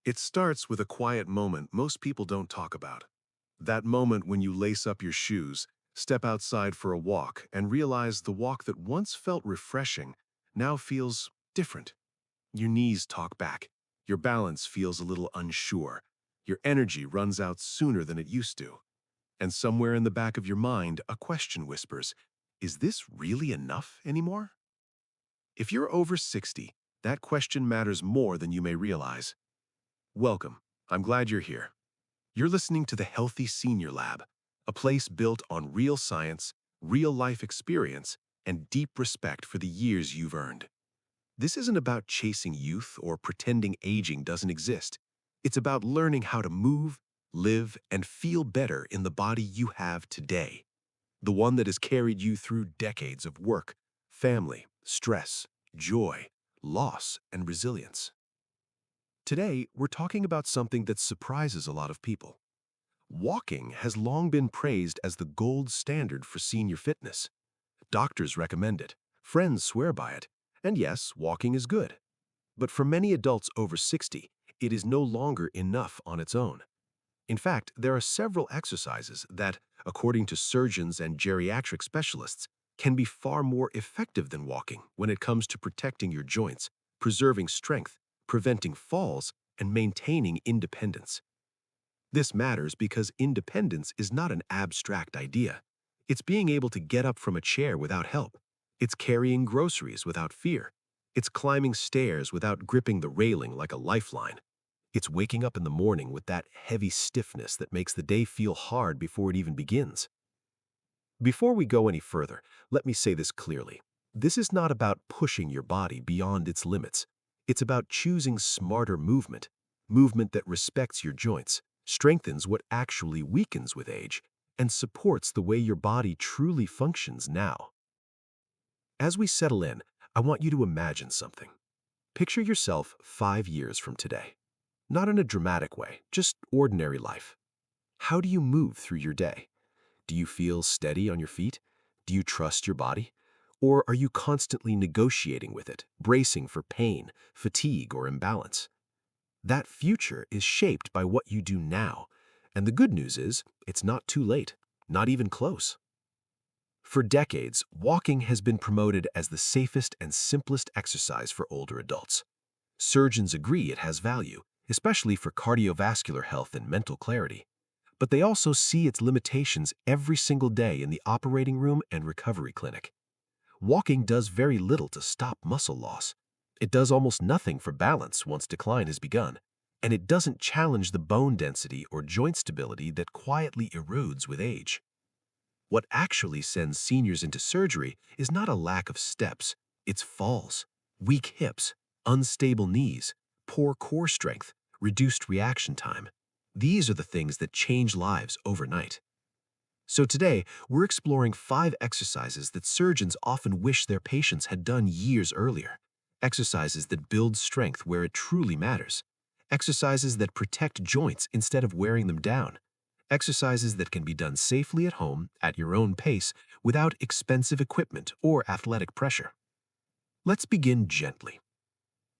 It starts with a quiet moment most people don't talk about. That moment when you lace up your shoes, step outside for a walk, and realize the walk that once felt refreshing now feels different. Your knees talk back. Your balance feels a little unsure. Your energy runs out sooner than it used to. And somewhere in the back of your mind, a question whispers, is this really enough anymore? If you're over 60, that question matters more than you may realize. Welcome. I'm glad you're here. You're listening to the Healthy Senior Lab, a place built on real science, real-life experience, and deep respect for the years you've earned. This isn't about chasing youth or pretending aging doesn't exist. It's about learning how to move, live, and feel better in the body you have today, the one that has carried you through decades of work, family, stress, joy, loss, and resilience. Today, we're talking about something that surprises a lot of people. Walking has long been praised as the gold standard for senior fitness. Doctors recommend it, friends swear by it, and yes, walking is good. But for many adults over 60, it is no longer enough on its own. In fact, there are several exercises that, according to surgeons and geriatric specialists, can be far more effective than walking when it comes to protecting your joints, preserving strength, preventing falls, and maintaining independence. This matters because independence is not an abstract idea. It's being able to get up from a chair without help. It's carrying groceries without fear. It's climbing stairs without gripping the railing like a lifeline. It's waking up in the morning with that heavy stiffness that makes the day feel hard before it even begins. Before we go any further, let me say this clearly. This is not about pushing your body beyond its limits. It's about choosing smarter movement, movement that respects your joints, strengthens what actually weakens with age, and supports the way your body truly functions now. As we settle in, I want you to imagine something. Picture yourself 5 years from today. Not in a dramatic way, just ordinary life. How do you move through your day? Do you feel steady on your feet? Do you trust your body? Or are you constantly negotiating with it, bracing for pain, fatigue, or imbalance? That future is shaped by what you do now, and the good news is it's not too late, not even close. For decades, walking has been promoted as the safest and simplest exercise for older adults. Surgeons agree it has value, especially for cardiovascular health and mental clarity. But they also see its limitations every single day in the operating room and recovery clinic. Walking does very little to stop muscle loss. It does almost nothing for balance once decline has begun. And it doesn't challenge the bone density or joint stability that quietly erodes with age. What actually sends seniors into surgery is not a lack of steps, it's falls, weak hips, unstable knees, poor core strength, reduced reaction time. These are the things that change lives overnight. So today, we're exploring 5 exercises that surgeons often wish their patients had done years earlier. Exercises that build strength where it truly matters. Exercises that protect joints instead of wearing them down. Exercises that can be done safely at home, at your own pace, without expensive equipment or athletic pressure. Let's begin gently.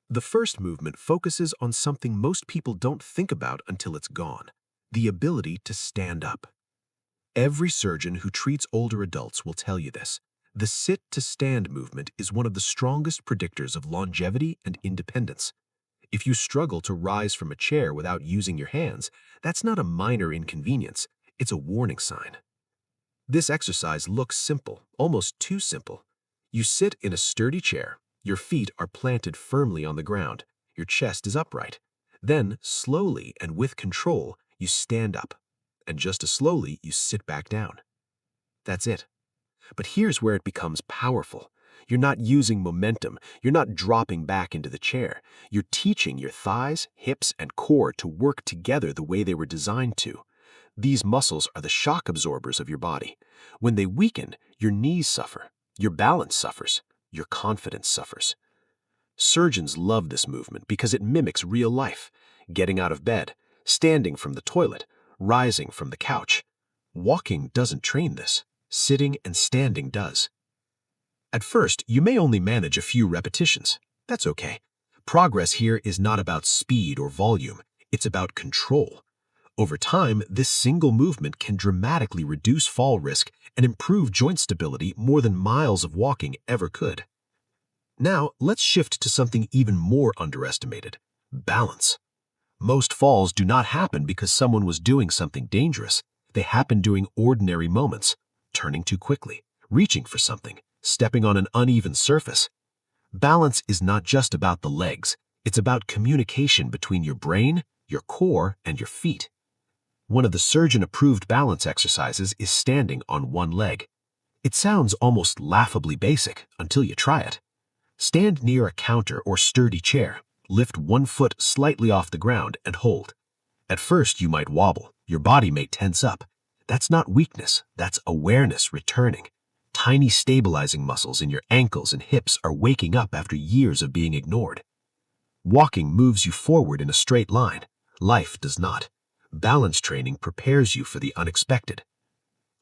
The first movement focuses on something most people don't think about until it's gone: the ability to stand up. Every surgeon who treats older adults will tell you this. The sit-to-stand movement is one of the strongest predictors of longevity and independence. If you struggle to rise from a chair without using your hands, that's not a minor inconvenience, it's a warning sign. This exercise looks simple, almost too simple. You sit in a sturdy chair, your feet are planted firmly on the ground, your chest is upright. Then, slowly and with control, you stand up. And just as slowly, you sit back down. That's it. But here's where it becomes powerful. You're not using momentum. You're not dropping back into the chair. You're teaching your thighs, hips, and core to work together the way they were designed to. These muscles are the shock absorbers of your body. When they weaken, your knees suffer, your balance suffers, your confidence suffers. Surgeons love this movement because it mimics real life: getting out of bed, standing from the toilet, rising from the couch. Walking doesn't train this. Sitting and standing does. At first, you may only manage a few repetitions. That's okay. Progress here is not about speed or volume. It's about control. Over time, this single movement can dramatically reduce fall risk and improve joint stability more than miles of walking ever could. Now, let's shift to something even more underestimated: balance. Most falls do not happen because someone was doing something dangerous. They happen during ordinary moments: turning too quickly, reaching for something, stepping on an uneven surface. Balance is not just about the legs. It's about communication between your brain, your core, and your feet. One of the surgeon-approved balance exercises is standing on one leg. It sounds almost laughably basic until you try it. Stand near a counter or sturdy chair. Lift one foot slightly off the ground and hold. At first, you might wobble. Your body may tense up. That's not weakness. That's awareness returning. Tiny stabilizing muscles in your ankles and hips are waking up after years of being ignored. Walking moves you forward in a straight line. Life does not. Balance training prepares you for the unexpected.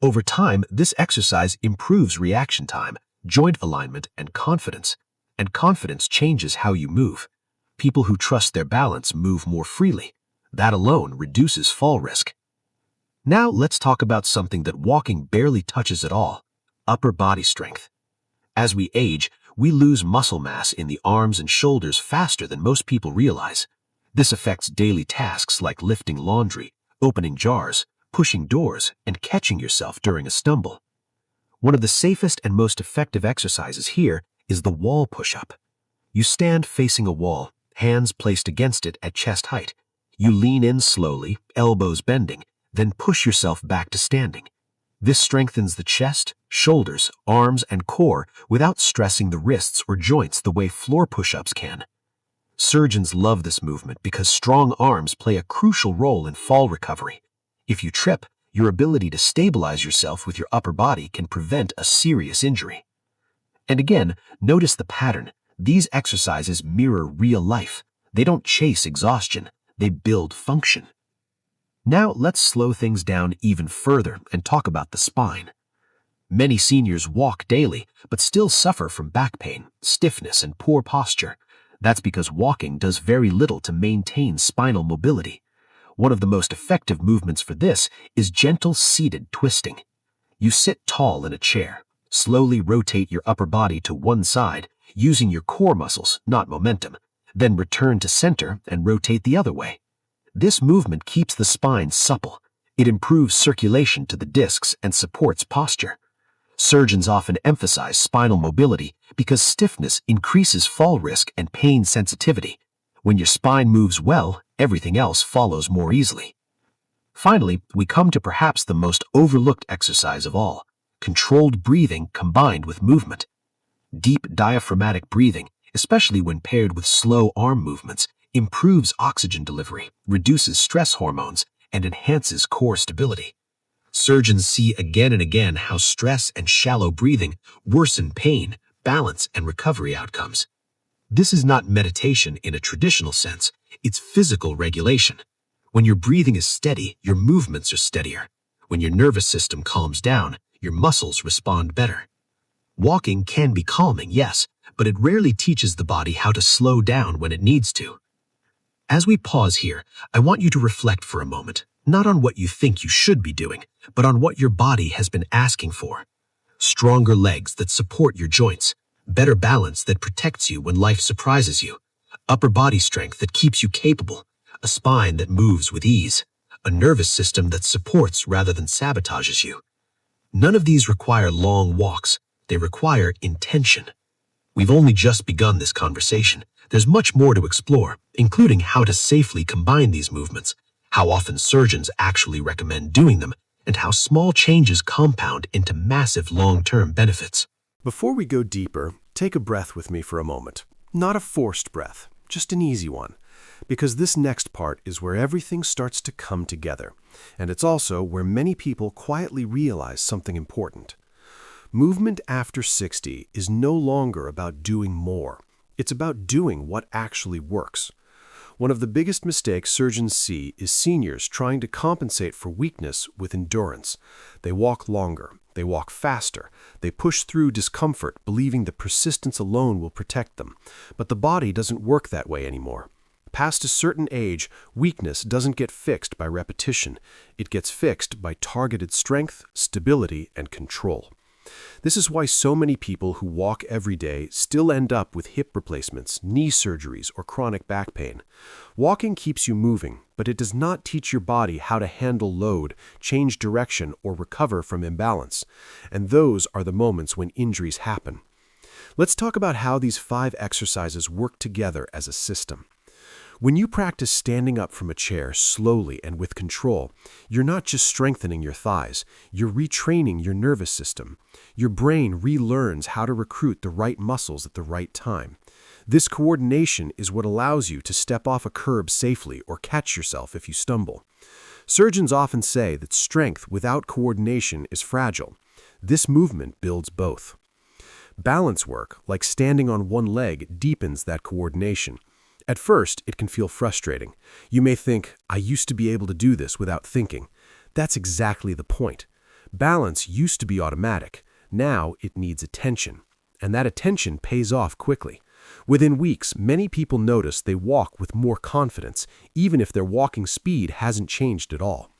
Over time, this exercise improves reaction time, joint alignment, and confidence. And confidence changes how you move. People who trust their balance move more freely. That alone reduces fall risk. Now let's talk about something that walking barely touches at all: upper body strength. As we age, we lose muscle mass in the arms and shoulders faster than most people realize. This affects daily tasks like lifting laundry, opening jars, pushing doors, and catching yourself during a stumble. One of the safest and most effective exercises here is the wall push-up. You stand facing a wall, hands placed against it at chest height. You lean in slowly, elbows bending, then push yourself back to standing. This strengthens the chest, shoulders, arms, and core without stressing the wrists or joints the way floor push-ups can. Surgeons love this movement because strong arms play a crucial role in fall recovery. If you trip, your ability to stabilize yourself with your upper body can prevent a serious injury. And again, notice the pattern. These exercises mirror real life. They don't chase exhaustion, they build function. Now let's slow things down even further and talk about the spine. Many seniors walk daily, but still suffer from back pain, stiffness, and poor posture. That's because walking does very little to maintain spinal mobility. One of the most effective movements for this is gentle seated twisting. You sit tall in a chair. Slowly rotate your upper body to one side, using your core muscles, not momentum. Then return to center and rotate the other way. This movement keeps the spine supple. It improves circulation to the discs and supports posture. Surgeons often emphasize spinal mobility because stiffness increases fall risk and pain sensitivity. When your spine moves well, everything else follows more easily. Finally, we come to perhaps the most overlooked exercise of all: controlled breathing combined with movement. Deep diaphragmatic breathing, especially when paired with slow arm movements, improves oxygen delivery, reduces stress hormones, and enhances core stability. Surgeons see again and again how stress and shallow breathing worsen pain, balance, and recovery outcomes. This is not meditation in a traditional sense, it's physical regulation. When your breathing is steady, your movements are steadier. When your nervous system calms down, your muscles respond better. Walking can be calming, yes, but it rarely teaches the body how to slow down when it needs to. As we pause here, I want you to reflect for a moment, not on what you think you should be doing, but on what your body has been asking for. Stronger legs that support your joints, better balance that protects you when life surprises you, upper body strength that keeps you capable, a spine that moves with ease, a nervous system that supports rather than sabotages you. None of these require long walks. They require intention. We've only just begun this conversation. There's much more to explore, including how to safely combine these movements, how often surgeons actually recommend doing them, and how small changes compound into massive long-term benefits. Before we go deeper, take a breath with me for a moment. Not a forced breath, just an easy one. Because this next part is where everything starts to come together, and it's also where many people quietly realize something important. Movement after 60 is no longer about doing more. It's about doing what actually works. One of the biggest mistakes surgeons see is seniors trying to compensate for weakness with endurance. They walk longer, they walk faster, they push through discomfort, believing that persistence alone will protect them. But the body doesn't work that way anymore. Past a certain age, weakness doesn't get fixed by repetition. It gets fixed by targeted strength, stability, and control. This is why so many people who walk every day still end up with hip replacements, knee surgeries, or chronic back pain. Walking keeps you moving, but it does not teach your body how to handle load, change direction, or recover from imbalance. And those are the moments when injuries happen. Let's talk about how these 5 exercises work together as a system. When you practice standing up from a chair slowly and with control, you're not just strengthening your thighs, you're retraining your nervous system. Your brain relearns how to recruit the right muscles at the right time. This coordination is what allows you to step off a curb safely or catch yourself if you stumble. Surgeons often say that strength without coordination is fragile. This movement builds both. Balance work, like standing on one leg, deepens that coordination. At first, it can feel frustrating. You may think, I used to be able to do this without thinking. That's exactly the point. Balance used to be automatic. Now it needs attention. And that attention pays off quickly. Within weeks, many people notice they walk with more confidence, even if their walking speed hasn't changed at all.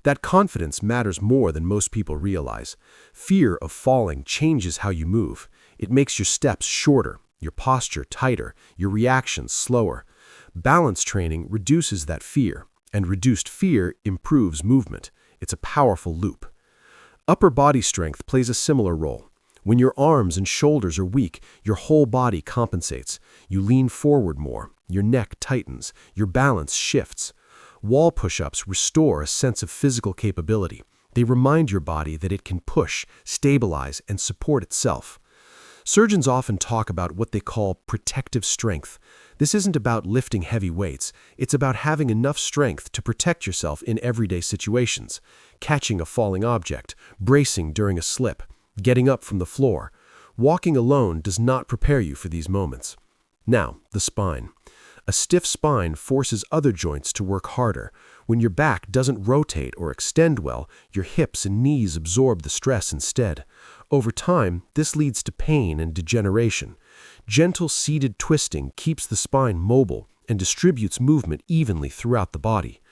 That confidence matters more than most people realize. Fear of falling changes how you move. It makes your steps shorter, your posture tighter, your reactions slower. Balance training reduces that fear, and reduced fear improves movement. It's a powerful loop. Upper body strength plays a similar role. When your arms and shoulders are weak, your whole body compensates. You lean forward more, your neck tightens, your balance shifts. Wall push-ups restore a sense of physical capability. They remind your body that it can push, stabilize, and support itself. Surgeons often talk about what they call protective strength. This isn't about lifting heavy weights. It's about having enough strength to protect yourself in everyday situations. Catching a falling object, bracing during a slip, getting up from the floor. Walking alone does not prepare you for these moments. Now, the spine. A stiff spine forces other joints to work harder. When your back doesn't rotate or extend well, your hips and knees absorb the stress instead. Over time, this leads to pain and degeneration. Gentle seated twisting keeps the spine mobile and distributes movement evenly throughout the body.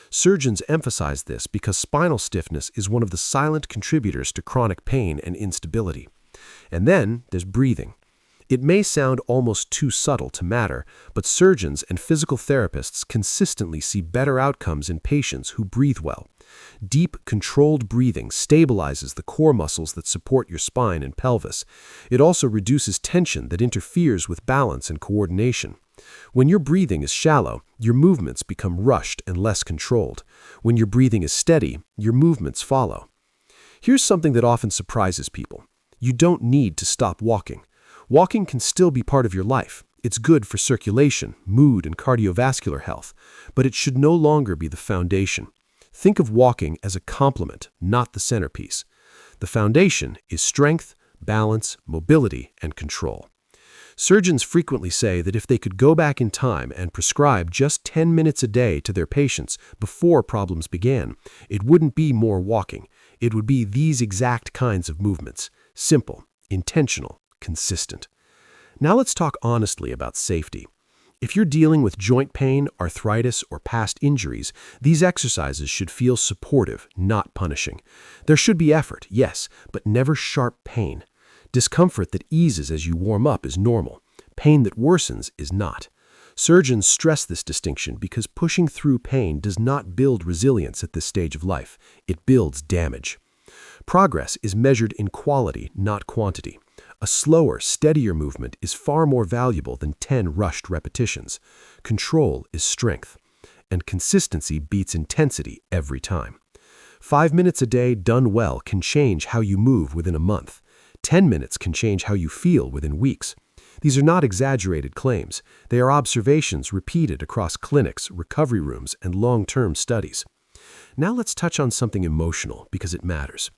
Surgeons emphasize this because spinal stiffness is one of the silent contributors to chronic pain and instability. And then there's breathing. It may sound almost too subtle to matter, but surgeons and physical therapists consistently see better outcomes in patients who breathe well. Deep, controlled breathing stabilizes the core muscles that support your spine and pelvis. It also reduces tension that interferes with balance and coordination. When your breathing is shallow, your movements become rushed and less controlled. When your breathing is steady, your movements follow. Here's something that often surprises people. You don't need to stop walking. Walking can still be part of your life. It's good for circulation, mood, and cardiovascular health, but it should no longer be the foundation. Think of walking as a complement, not the centerpiece. The foundation is strength, balance, mobility, and control. Surgeons frequently say that if they could go back in time and prescribe just 10 minutes a day to their patients before problems began, it wouldn't be more walking. It would be these exact kinds of movements. Simple, intentional, consistent. Now let's talk honestly about safety. If you're dealing with joint pain, arthritis, or past injuries, these exercises should feel supportive, not punishing. There should be effort, yes, but never sharp pain. Discomfort that eases as you warm up is normal. Pain that worsens is not. Surgeons stress this distinction because pushing through pain does not build resilience at this stage of life. It builds damage. Progress is measured in quality, not quantity. A slower, steadier movement is far more valuable than 10 rushed repetitions. Control is strength, and consistency beats intensity every time. 5 minutes a day done well can change how you move within a month. 10 minutes can change how you feel within weeks. These are not exaggerated claims. They are observations repeated across clinics, recovery rooms, and long-term studies. Now let's touch on something emotional because it matters.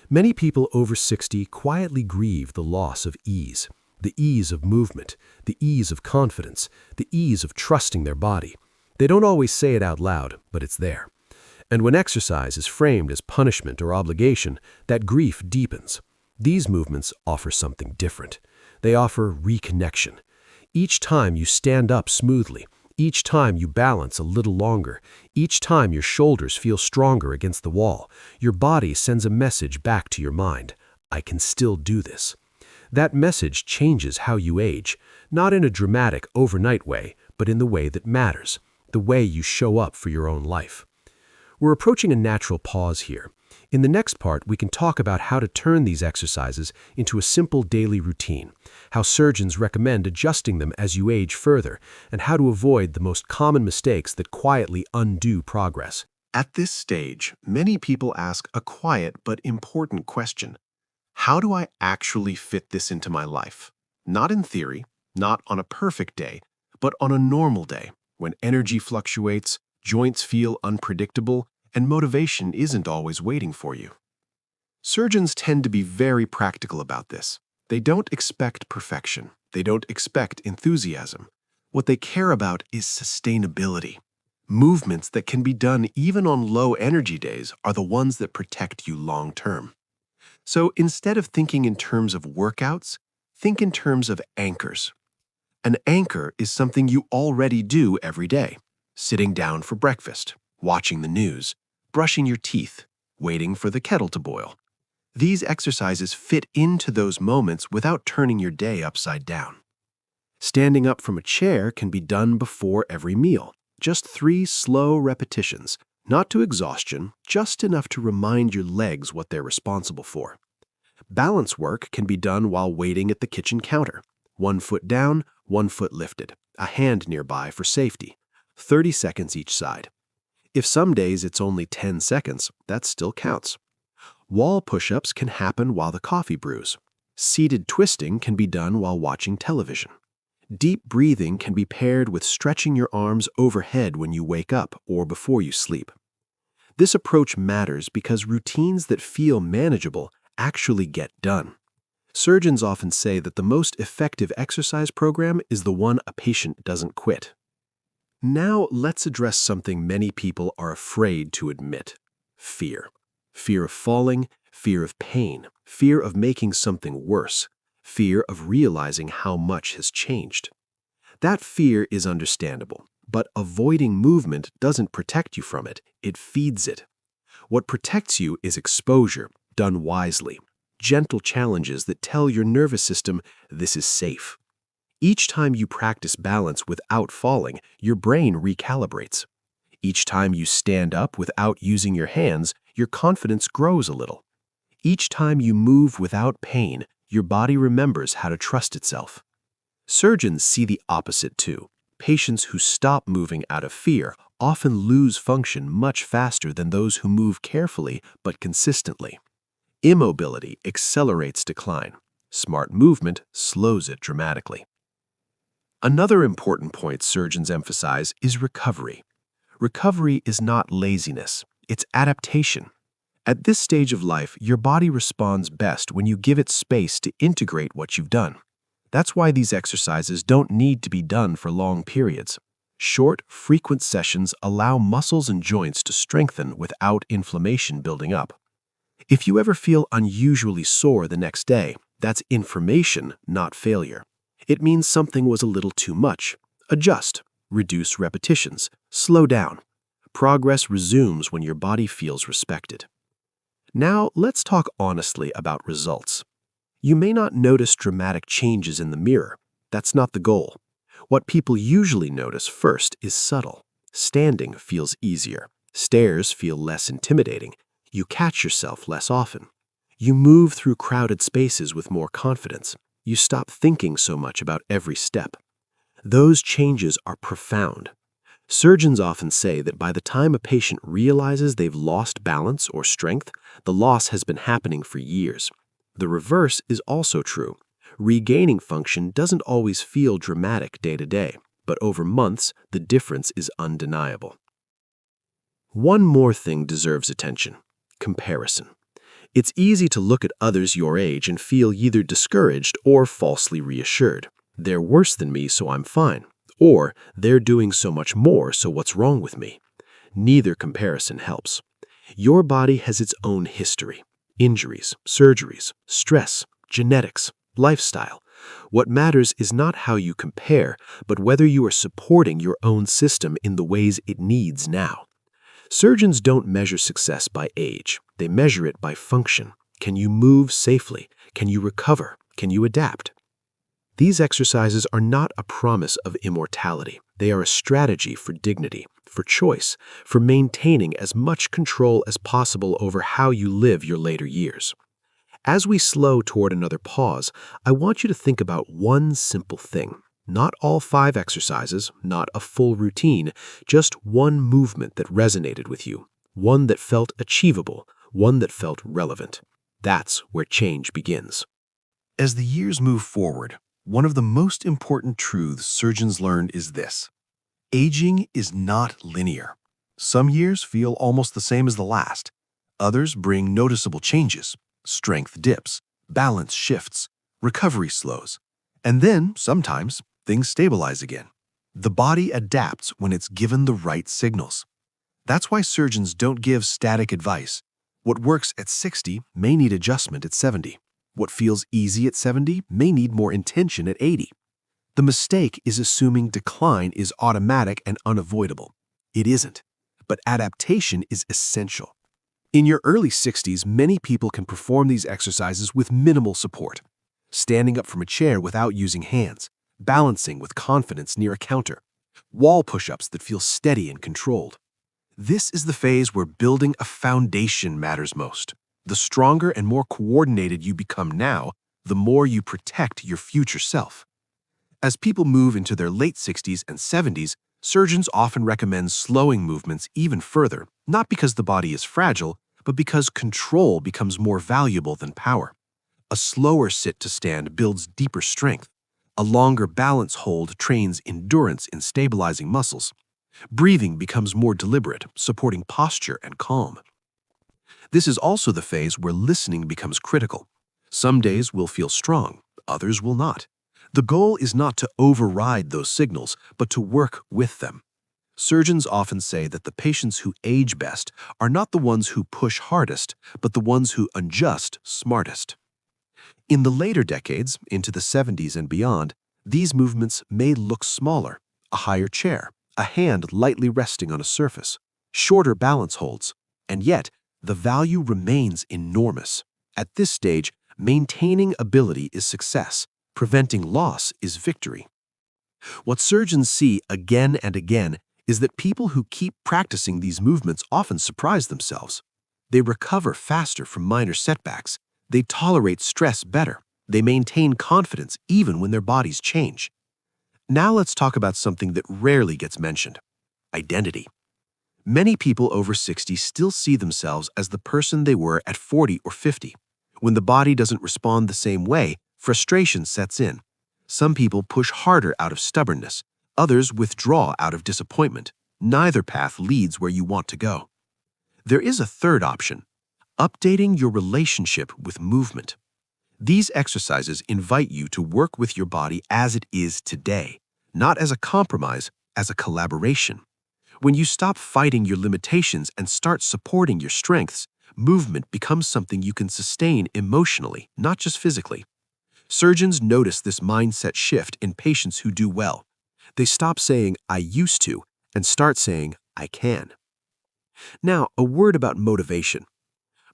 Many people over 60 quietly grieve the loss of ease, the ease of movement, the ease of confidence, the ease of trusting their body. They don't always say it out loud, but it's there. And when exercise is framed as punishment or obligation, that grief deepens. These movements offer something different. They offer reconnection. Each time you stand up smoothly, Each time you balance a little longer, each time your shoulders feel stronger against the wall, your body sends a message back to your mind. I can still do this. That message changes how you age, not in a dramatic, overnight way, but in the way that matters, the way you show up for your own life. We're approaching a natural pause here. In the next part, we can talk about how to turn these exercises into a simple daily routine, how surgeons recommend adjusting them as you age further, and how to avoid the most common mistakes that quietly undo progress. At this stage, many people ask a quiet but important question. How do I actually fit this into my life? Not in theory, not on a perfect day, but on a normal day, when energy fluctuates, joints feel unpredictable, and motivation isn't always waiting for you. Surgeons tend to be very practical about this. They don't expect perfection. They don't expect enthusiasm. What they care about is sustainability. Movements that can be done even on low energy days are the ones that protect you long term. So instead of thinking in terms of workouts, think in terms of anchors. An anchor is something you already do every day. Sitting down for breakfast, watching the news, brushing your teeth, waiting for the kettle to boil. These exercises fit into those moments without turning your day upside down. Standing up from a chair can be done before every meal. Just 3 slow repetitions, not to exhaustion, just enough to remind your legs what they're responsible for. Balance work can be done while waiting at the kitchen counter. 1 foot down, 1 foot lifted, a hand nearby for safety. 30 seconds each side. If some days it's only 10 seconds, that still counts. Wall push-ups can happen while the coffee brews. Seated twisting can be done while watching television. Deep breathing can be paired with stretching your arms overhead when you wake up or before you sleep. This approach matters because routines that feel manageable actually get done. Surgeons often say that the most effective exercise program is the one a patient doesn't quit. Now let's address something many people are afraid to admit: fear. Fear of falling, fear of pain, fear of making something worse, fear of realizing how much has changed. That fear is understandable, but avoiding movement doesn't protect you from it, it feeds it. What protects you is exposure, done wisely, gentle challenges that tell your nervous system this is safe. Each time you practice balance without falling, your brain recalibrates. Each time you stand up without using your hands, your confidence grows a little. Each time you move without pain, your body remembers how to trust itself. Surgeons see the opposite too. Patients who stop moving out of fear often lose function much faster than those who move carefully but consistently. Immobility accelerates decline. Smart movement slows it dramatically. Another important point surgeons emphasize is recovery. Recovery is not laziness, it's adaptation. At this stage of life, your body responds best when you give it space to integrate what you've done. That's why these exercises don't need to be done for long periods. Short, frequent sessions allow muscles and joints to strengthen without inflammation building up. If you ever feel unusually sore the next day, that's information, not failure. It means something was a little too much. Adjust, reduce repetitions, slow down. Progress resumes when your body feels respected. Now, let's talk honestly about results. You may not notice dramatic changes in the mirror. That's not the goal. What people usually notice first is subtle. Standing feels easier. Stairs feel less intimidating. You catch yourself less often. You move through crowded spaces with more confidence. You stop thinking so much about every step. Those changes are profound. Surgeons often say that by the time a patient realizes they've lost balance or strength, the loss has been happening for years. The reverse is also true. Regaining function doesn't always feel dramatic day to day, but over months, the difference is undeniable. One more thing deserves attention: comparison. It's easy to look at others your age and feel either discouraged or falsely reassured. They're worse than me, so I'm fine. Or they're doing so much more, so what's wrong with me? Neither comparison helps. Your body has its own history: injuries, surgeries, stress, genetics, lifestyle. What matters is not how you compare, but whether you are supporting your own system in the ways it needs now. Surgeons don't measure success by age. They measure it by function. Can you move safely? Can you recover? Can you adapt? These exercises are not a promise of immortality. They are a strategy for dignity, for choice, for maintaining as much control as possible over how you live your later years. As we slow toward another pause, I want you to think about one simple thing. Not all 5 exercises, not a full routine, just one movement that resonated with you, one that felt achievable, one that felt relevant. That's where change begins. As the years move forward, one of the most important truths surgeons learned is this: aging is not linear. Some years feel almost the same as the last. Others bring noticeable changes. Strength dips, balance shifts, recovery slows, and then, sometimes, things stabilize again. The body adapts when it's given the right signals. That's why surgeons don't give static advice. What works at 60 may need adjustment at 70. What feels easy at 70 may need more intention at 80. The mistake is assuming decline is automatic and unavoidable. It isn't, but adaptation is essential. In your early 60s, many people can perform these exercises with minimal support. Standing up from a chair without using hands, balancing with confidence near a counter, wall push-ups that feel steady and controlled. This is the phase where building a foundation matters most. The stronger and more coordinated you become now, the more you protect your future self. As people move into their late 60s and 70s, surgeons often recommend slowing movements even further, not because the body is fragile, but because control becomes more valuable than power. A slower sit to stand builds deeper strength. A longer balance hold trains endurance in stabilizing muscles. Breathing becomes more deliberate, supporting posture and calm. This is also the phase where listening becomes critical. Some days will feel strong, others will not. The goal is not to override those signals, but to work with them. Surgeons often say that the patients who age best are not the ones who push hardest, but the ones who adjust smartest. In the later decades, into the 70s and beyond, these movements may look smaller: a higher chair, a hand lightly resting on a surface, shorter balance holds, and yet the value remains enormous. At this stage, maintaining ability is success. Preventing loss is victory. What surgeons see again and again is that people who keep practicing these movements often surprise themselves. They recover faster from minor setbacks. They tolerate stress better. They maintain confidence even when their bodies change. Now let's talk about something that rarely gets mentioned: identity. Many people over 60 still see themselves as the person they were at 40 or 50. When the body doesn't respond the same way, frustration sets in. Some people push harder out of stubbornness. Others withdraw out of disappointment. Neither path leads where you want to go. There is a third option: updating your relationship with movement. These exercises invite you to work with your body as it is today, not as a compromise, as a collaboration. When you stop fighting your limitations and start supporting your strengths, movement becomes something you can sustain emotionally, not just physically. Surgeons notice this mindset shift in patients who do well. They stop saying, "I used to," and start saying, "I can." Now, a word about motivation.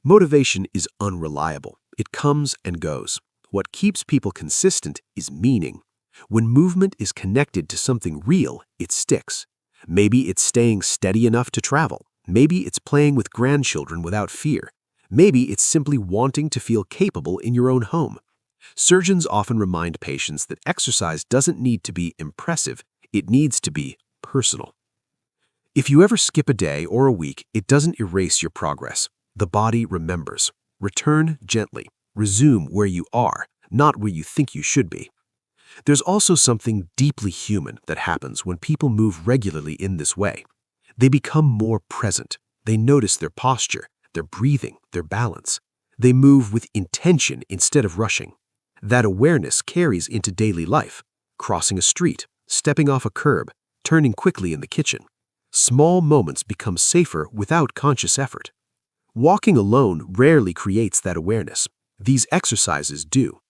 Motivation is unreliable. It comes and goes. What keeps people consistent is meaning. When movement is connected to something real, it sticks. Maybe it's staying steady enough to travel. Maybe it's playing with grandchildren without fear. Maybe it's simply wanting to feel capable in your own home. Surgeons often remind patients that exercise doesn't need to be impressive, it needs to be personal. If you ever skip a day or a week, it doesn't erase your progress. The body remembers. Return gently. Resume where you are, not where you think you should be. There's also something deeply human that happens when people move regularly in this way. They become more present. They notice their posture, their breathing, their balance. They move with intention instead of rushing. That awareness carries into daily life: crossing a street, stepping off a curb, turning quickly in the kitchen. Small moments become safer without conscious effort. Walking alone rarely creates that awareness. These exercises do.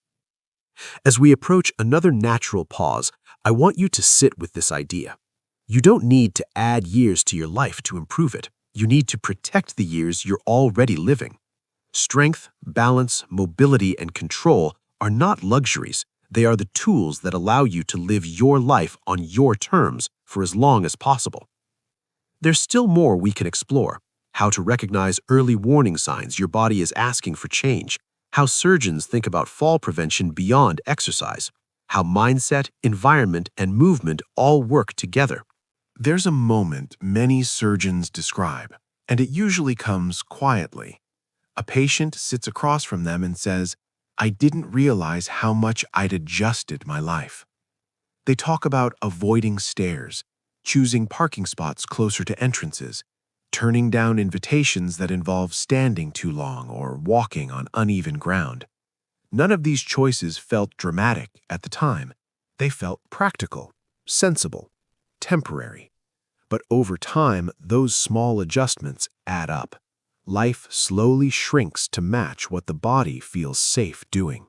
As we approach another natural pause, I want you to sit with this idea. You don't need to add years to your life to improve it. You need to protect the years you're already living. Strength, balance, mobility, and control are not luxuries. They are the tools that allow you to live your life on your terms for as long as possible. There's still more we can explore. How to recognize early warning signs your body is asking for change. How surgeons think about fall prevention beyond exercise. How mindset, environment, and movement all work together. There's a moment many surgeons describe, and it usually comes quietly. A patient sits across from them and says, "I didn't realize how much I'd adjusted my life." They talk about avoiding stairs, choosing parking spots closer to entrances, turning down invitations that involve standing too long or walking on uneven ground. None of these choices felt dramatic at the time. They felt practical, sensible, temporary. But over time, those small adjustments add up. Life slowly shrinks to match what the body feels safe doing.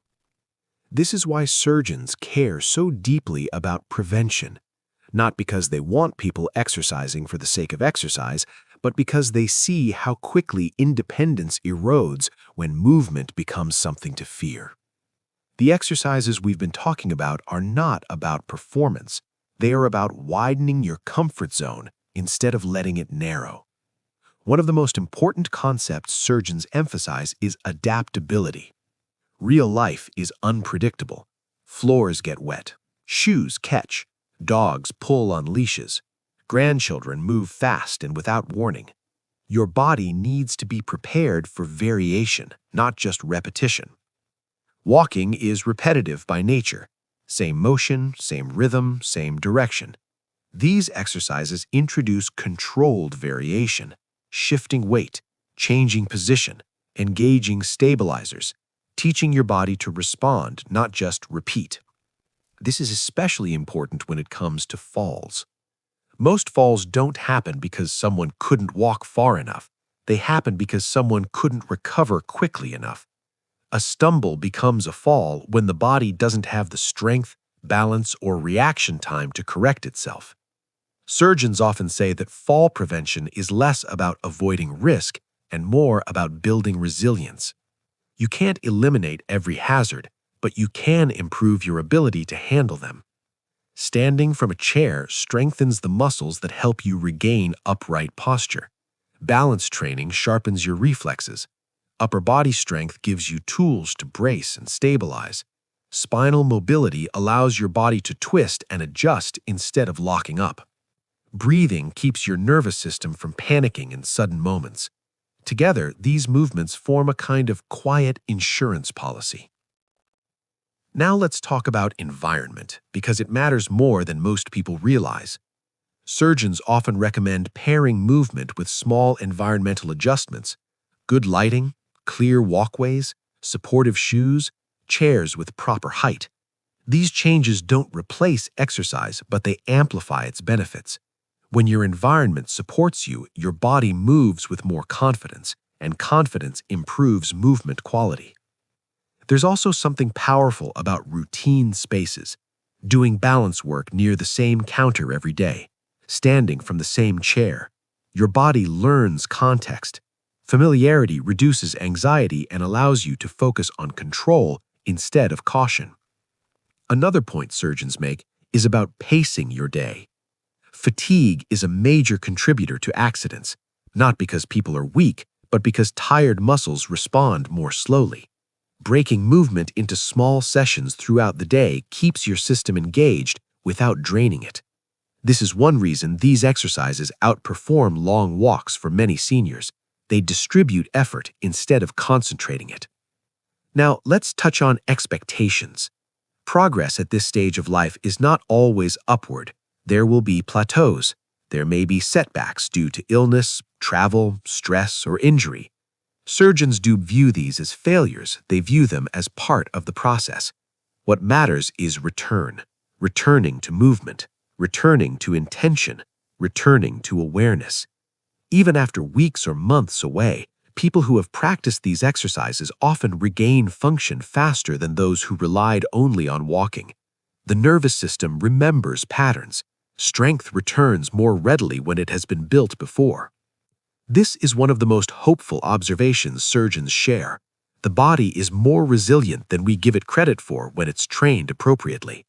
This is why surgeons care so deeply about prevention, not because they want people exercising for the sake of exercise, but because they see how quickly independence erodes when movement becomes something to fear. The exercises we've been talking about are not about performance. They are about widening your comfort zone instead of letting it narrow. One of the most important concepts surgeons emphasize is adaptability. Real life is unpredictable. Floors get wet, shoes catch, dogs pull on leashes, grandchildren move fast and without warning. Your body needs to be prepared for variation, not just repetition. Walking is repetitive by nature. Same motion, same rhythm, same direction. These exercises introduce controlled variation, shifting weight, changing position, engaging stabilizers, teaching your body to respond, not just repeat. This is especially important when it comes to falls. Most falls don't happen because someone couldn't walk far enough. They happen because someone couldn't recover quickly enough. A stumble becomes a fall when the body doesn't have the strength, balance, or reaction time to correct itself. Surgeons often say that fall prevention is less about avoiding risk and more about building resilience. You can't eliminate every hazard, but you can improve your ability to handle them. Standing from a chair strengthens the muscles that help you regain upright posture. Balance training sharpens your reflexes. Upper body strength gives you tools to brace and stabilize. Spinal mobility allows your body to twist and adjust instead of locking up. Breathing keeps your nervous system from panicking in sudden moments. Together, these movements form a kind of quiet insurance policy. Now let's talk about environment, because it matters more than most people realize. Surgeons often recommend pairing movement with small environmental adjustments: good lighting, clear walkways, supportive shoes, chairs with proper height. These changes don't replace exercise, but they amplify its benefits. When your environment supports you, your body moves with more confidence, and confidence improves movement quality. There's also something powerful about routine spaces. Doing balance work near the same counter every day, standing from the same chair. Your body learns context. Familiarity reduces anxiety and allows you to focus on control instead of caution. Another point surgeons make is about pacing your day. Fatigue is a major contributor to accidents, not because people are weak, but because tired muscles respond more slowly. Breaking movement into small sessions throughout the day keeps your system engaged without draining it. This is one reason these exercises outperform long walks for many seniors. They distribute effort instead of concentrating it. Now, let's touch on expectations. Progress at this stage of life is not always upward. There will be plateaus. There may be setbacks due to illness, travel, stress, or injury. Surgeons do view these as failures. They view them as part of the process. What matters is returning to movement, returning to intention, returning to awareness. Even after weeks or months away, People who have practiced these exercises often regain function faster than those who relied only on walking. The nervous system remembers patterns. Strength returns more readily when it has been built before. This is one of the most hopeful observations surgeons share. The body is more resilient than we give it credit for when it's trained appropriately.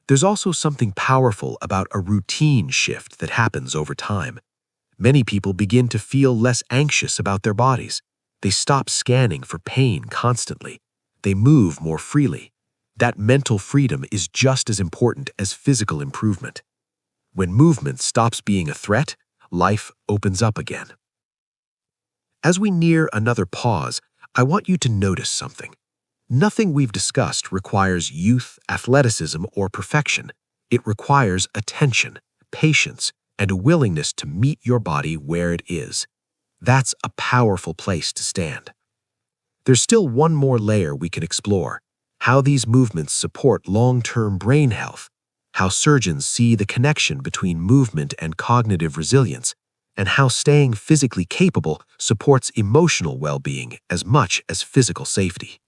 There's also something powerful about a routine shift that happens over time. Many people begin to feel less anxious about their bodies. They stop scanning for pain constantly. They move more freely. That mental freedom is just as important as physical improvement. When movement stops being a threat, life opens up again. As we near another pause, I want you to notice something. Nothing we've discussed requires youth, athleticism, or perfection. It requires attention, patience, and a willingness to meet your body where it is. That's a powerful place to stand. There's still one more layer we can explore: how these movements support long-term brain health, how surgeons see the connection between movement and cognitive resilience, and how staying physically capable supports emotional well-being as much as physical safety.